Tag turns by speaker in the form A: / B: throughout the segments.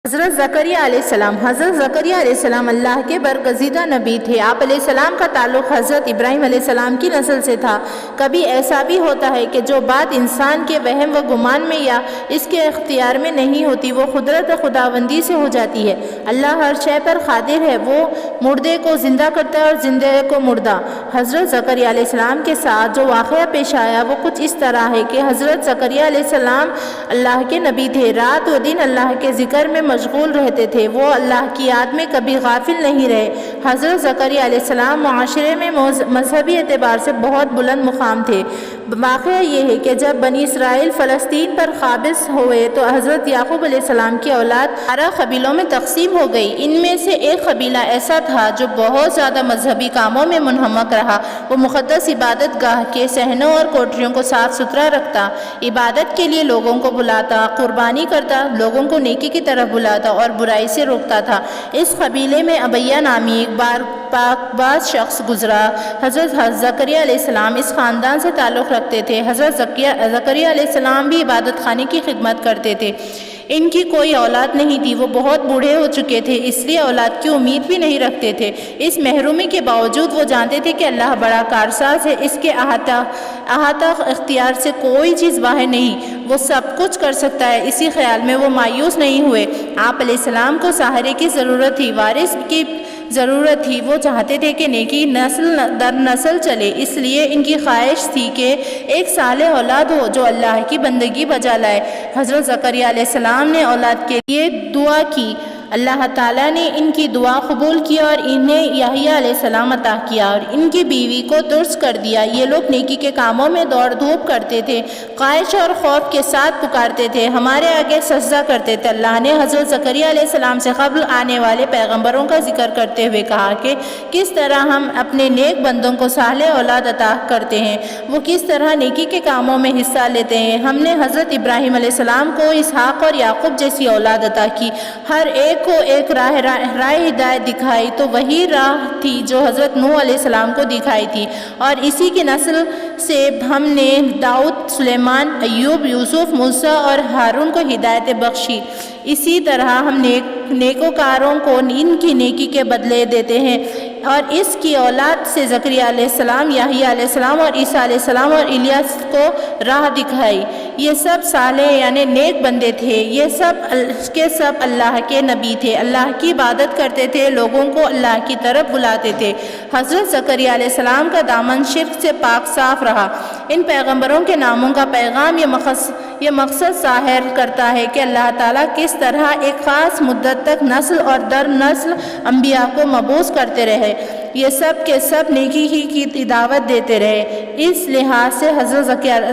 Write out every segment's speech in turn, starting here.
A: حضرت زکریا علیہ السلام اللہ کے برگزیدہ نبی تھے۔ آپ علیہ السلام کا تعلق حضرت ابراہیم علیہ السلام کی نسل سے تھا۔ کبھی ایسا بھی ہوتا ہے کہ جو بات انسان کے وہم و گمان میں یا اس کے اختیار میں نہیں ہوتی وہ قدرت خداوندی سے ہو جاتی ہے۔ اللہ ہر شے پر قادر ہے، وہ مردے کو زندہ کرتا ہے اور زندہ کو مردہ۔ حضرت زکریا علیہ السلام کے ساتھ جو واقعہ پیش آیا وہ کچھ اس طرح ہے کہ حضرت زکریا علیہ السلام اللہ کے نبی تھے، رات و دن اللہ کے ذکر میں مشغول رہتے تھے، وہ اللہ کی یاد میں کبھی غافل نہیں رہے۔ حضرت زکریا علیہ السلام معاشرے میں مذہبی اعتبار سے بہت بلند مقام تھے۔ واقعہ یہ ہے کہ جب بنی اسرائیل فلسطین پر قابض ہوئے تو حضرت یعقوب علیہ السلام کی اولاد 12 قبیلوں میں تقسیم ہو گئی۔ ان میں سے ایک قبیلہ ایسا تھا جو بہت زیادہ مذہبی کاموں میں منہمک رہا۔ وہ مقدس عبادت گاہ کے صحنوں اور کوٹریوں کو صاف ستھرا رکھتا، عبادت کے لیے لوگوں کو بلاتا، قربانی کرتا، لوگوں کو نیکی کی طرف بلاتا اور برائی سے روکتا تھا۔ اس قبیلے میں ابیہ نامی ایک پاک باز شخص گزرا۔ حضرت زکریا علیہ السلام اس خاندان سے تعلق رکھتے تھے۔ حضرت زکریا علیہ السلام بھی عبادت خانے کی خدمت کرتے تھے۔ ان کی کوئی اولاد نہیں تھی، وہ بہت بوڑھے ہو چکے تھے، اس لیے اولاد کی امید بھی نہیں رکھتے تھے۔ اس محرومی کے باوجود وہ جانتے تھے کہ اللہ بڑا کارساز ہے، اس کے احاطہ اختیار سے کوئی چیز باہر نہیں، وہ سب کچھ کر سکتا ہے۔ اسی خیال میں وہ مایوس نہیں ہوئے۔ آپ علیہ السلام کو سہارے کی ضرورت تھی، وارث کی ضرورت تھی۔ وہ چاہتے تھے کہ نیکی نسل در نسل چلے، اس لیے ان کی خواہش تھی کہ ایک صالح اولاد ہو جو اللہ کی بندگی بجا لائے۔ حضرت زکریا علیہ السلام نے اولاد کے لیے دعا کی، اللہ تعالیٰ نے ان کی دعا قبول کی اور انہیں یحییٰ علیہ السلام عطا کیا اور ان کی بیوی کو درست کر دیا۔ یہ لوگ نیکی کے کاموں میں دوڑ دھوپ کرتے تھے، خواہش اور خوف کے ساتھ پکارتے تھے، ہمارے آگے سجدہ کرتے تھے۔ اللہ نے حضرت زکریا علیہ السلام سے قبل آنے والے پیغمبروں کا ذکر کرتے ہوئے کہا کہ کس طرح ہم اپنے نیک بندوں کو صالح اولاد عطا کرتے ہیں، وہ کس طرح نیکی کے کاموں میں حصہ لیتے ہیں۔ ہم نے حضرت ابراہیم علیہ السلام کو اسحاق اور یعقوب جیسی اولاد عطا کی، ہر ایک کو ایک راہ ہدایت دکھائی، تو وہی راہ تھی جو حضرت نوح علیہ السلام کو دکھائی تھی، اور اسی کی نسل سے ہم نے داؤد، سلیمان، ایوب، یوسف، موسیٰ اور ہارون کو ہدایت بخشی۔ اسی طرح ہم نیکوکاروں کو ان کی نیکی کے بدلے دیتے ہیں، اور اس کی اولاد سے زکریا علیہ السلام، یحییٰ علیہ السلام اور عیسیٰ علیہ السلام اور الیاس کو راہ دکھائی۔ یہ سب صالح یعنی نیک بندے تھے، یہ سب اللہ کے نبی تھے، اللہ کی عبادت کرتے تھے، لوگوں کو اللہ کی طرف بلاتے تھے۔ حضرت زکریا علیہ السلام کا دامن شرک سے پاک صاف رہا۔ ان پیغمبروں کے ناموں کا پیغام یہ مقصد ظاہر کرتا ہے کہ اللہ تعالیٰ کس طرح ایک خاص مدت تک نسل اور در نسل انبیاء کو مبعوث کرتے رہے، یہ سب کے سب نیکی ہی کی دعوت دیتے رہے۔ اس لحاظ سے حضرت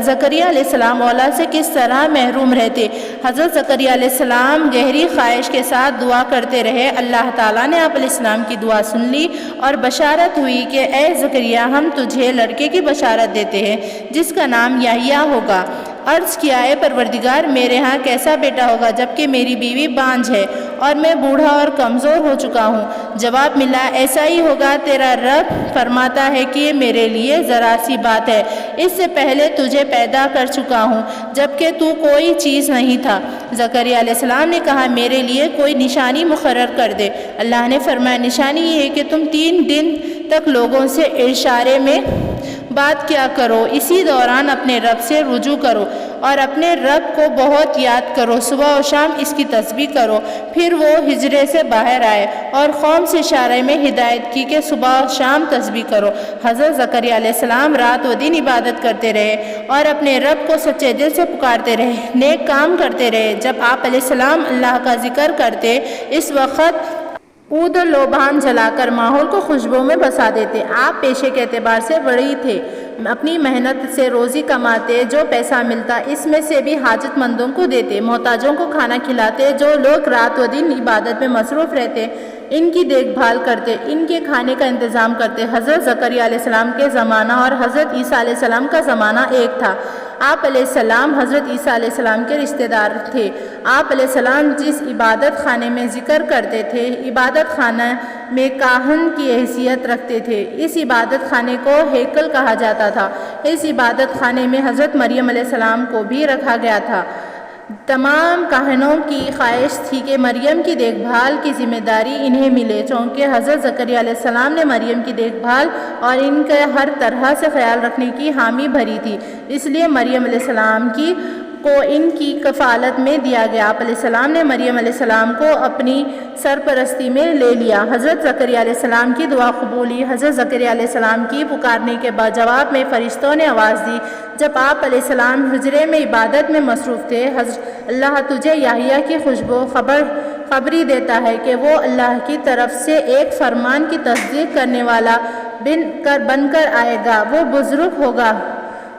A: زکریا علیہ السلام اولاد سے کس طرح محروم رہتے۔ حضرت زکریا علیہ السلام گہری خواہش کے ساتھ دعا کرتے رہے، اللہ تعالیٰ نے آپ علیہ السلام کی دعا سن لی اور بشارت ہوئی کہ اے زکریا، ہم تجھے لڑکے کی بشارت دیتے ہیں جس کا نام یحییٰ ہوگا۔ عرض کیا، اے پروردگار، میرے ہاں کیسا بیٹا ہوگا جبکہ میری بیوی بانجھ ہے اور میں بوڑھا اور کمزور ہو چکا ہوں؟ جواب ملا، ایسا ہی ہوگا، تیرا رب فرماتا ہے کہ یہ میرے لیے ذرا سی بات ہے، اس سے پہلے تجھے پیدا کر چکا ہوں جبکہ تو کوئی چیز نہیں تھا۔ زکریا علیہ السلام نے کہا، میرے لیے کوئی نشانی مقرر کر دے۔ اللہ نے فرمایا، نشانی یہ ہے کہ تم 3 دن تک لوگوں سے اشارے میں بات کیا کرو، اسی دوران اپنے رب سے رجوع کرو اور اپنے رب کو بہت یاد کرو، صبح و شام اس کی تسبیح کرو۔ پھر وہ حجرے سے باہر آئے اور قوم سے اشارے میں ہدایت کی کہ صبح و شام تسبیح کرو۔ حضرت زکریا علیہ السلام رات و دن عبادت کرتے رہے اور اپنے رب کو سچے دل سے پکارتے رہے، نیک کام کرتے رہے۔ جب آپ علیہ السلام اللہ کا ذکر کرتے، اس وقت عود و لوبان جلا کر ماحول کو خوشبو میں بسا دیتے۔ آپ پیشے کے اعتبار سے بڑی تھے، اپنی محنت سے روزی کماتے، جو پیسہ ملتا اس میں سے بھی حاجت مندوں کو دیتے، محتاجوں کو کھانا کھلاتے۔ جو لوگ رات و دن عبادت میں مصروف رہتے ان کی دیکھ بھال کرتے، ان کے کھانے کا انتظام کرتے۔ حضرت زکریا علیہ السلام کے زمانہ اور حضرت عیسیٰ علیہ السلام کا زمانہ ایک تھا۔ آپ علیہ السلام حضرت عیسیٰ علیہ السلام کے رشتہ دار تھے۔ آپ علیہ السلام جس عبادت خانے میں ذکر کرتے تھے، عبادت خانہ میں کاہن کی حیثیت رکھتے تھے۔ اس عبادت خانے کو ہیکل کہا جاتا تھا۔ اس عبادت خانے میں حضرت مریم علیہ السلام کو بھی رکھا گیا تھا۔ تمام کاہنوں کی خواہش تھی کہ مریم کی دیکھ بھال کی ذمہ داری انہیں ملے، چونکہ حضرت زکریا علیہ السلام نے مریم کی دیکھ بھال اور ان کے ہر طرح سے خیال رکھنے کی حامی بھری تھی، اس لیے مریم علیہ السلام کو ان کی کفالت میں دیا گیا۔ آپ علیہ السلام نے مریم علیہ السلام کو اپنی سرپرستی میں لے لیا۔ حضرت زکریا علیہ السلام کی دعا قبولی۔ حضرت زکریا علیہ السلام کی پکارنے کے جواب میں فرشتوں نے آواز دی۔ جب آپ علیہ السلام حجرے میں عبادت میں مصروف تھے، اللہ تجھے یحییٰ کی خوشبو خبری دیتا ہے کہ وہ اللہ کی طرف سے ایک فرمان کی تصدیق کرنے والا بن کر آئے گا، وہ بزرگ ہوگا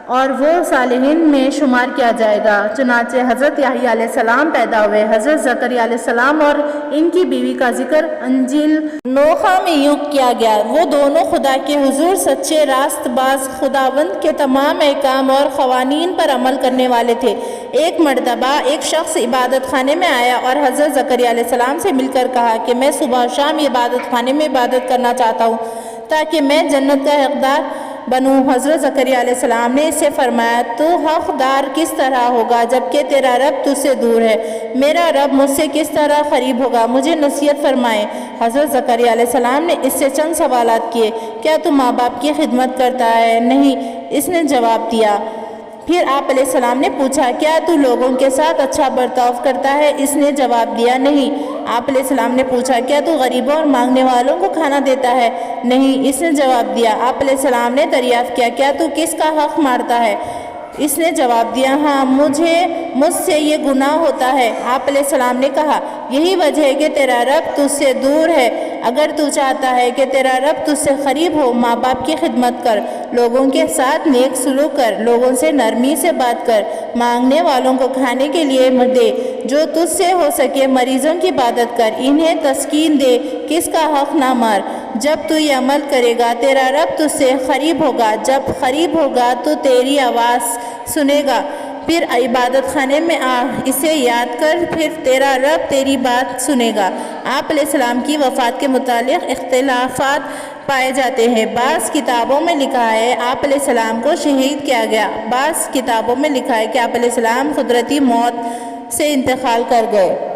A: اور وہ صالحین میں شمار کیا جائے گا۔ چنانچہ حضرت یحییٰ علیہ السلام پیدا ہوئے۔ حضرت زکریا علیہ السلام اور ان کی بیوی کا ذکر انجیل نوحہ میں یوں کیا گیا، وہ دونوں خدا کے حضور سچے راست باز، خداوند کے تمام احکام اور قوانین پر عمل کرنے والے تھے۔ ایک مرتبہ ایک شخص عبادت خانے میں آیا اور حضرت زکریا علیہ السلام سے مل کر کہا کہ میں صبح شام عبادت خانے میں عبادت کرنا چاہتا ہوں تاکہ میں جنت کا حقدار بنوں۔ حضرت زکریا علیہ السلام نے اس سے فرمایا، تو حقدار کس طرح ہوگا جبکہ تیرا رب تجھ سے دور ہے؟ میرا رب مجھ سے کس طرح قریب ہوگا؟ مجھے نصیحت فرمائیں۔ حضرت زکریا علیہ السلام نے اس سے چند سوالات کیے۔ کیا تو ماں باپ کی خدمت کرتا ہے؟ نہیں، اس نے جواب دیا۔ پھر آپ علیہ السلام نے پوچھا، کیا تو لوگوں کے ساتھ اچھا برتاؤ کرتا ہے؟ اس نے جواب دیا، نہیں۔ آپ علیہ السلام نے پوچھا، کیا تو غریبوں اور مانگنے والوں کو کھانا دیتا ہے؟ نہیں، اس نے جواب دیا۔ آپ علیہ السلام نے دریافت کیا، کیا تو کس کا حق مارتا ہے؟ اس نے جواب دیا، ہاں، مجھ سے یہ گناہ ہوتا ہے۔ آپ علیہ السلام نے کہا، یہی وجہ ہے کہ تیرا رب تجھ سے دور ہے۔ اگر تو چاہتا ہے کہ تیرا رب تجھ سے قریب ہو، ماں باپ کی خدمت کر، لوگوں کے ساتھ نیک سلوک کر، لوگوں سے نرمی سے بات کر، مانگنے والوں کو کھانے کے لیے دے، جو تجھ سے ہو سکے مریضوں کی عبادت کر، انہیں تسکین دے، کس کا حق نہ مار۔ جب تو یہ عمل کرے گا تیرا رب تجھ سے قریب ہوگا، جب قریب ہوگا تو تیری آواز سنے گا، پھر عبادت خانے میں آ، اسے یاد کر، پھر تیرا رب تیری بات سنے گا۔ آپ علیہ السلام کی وفات کے متعلق اختلافات پائے جاتے ہیں۔ بعض کتابوں میں لکھا ہے آپ علیہ السلام کو شہید کیا گیا، بعض کتابوں میں لکھا ہے کہ آپ علیہ السلام قدرتی موت سے انتقال کر گئے۔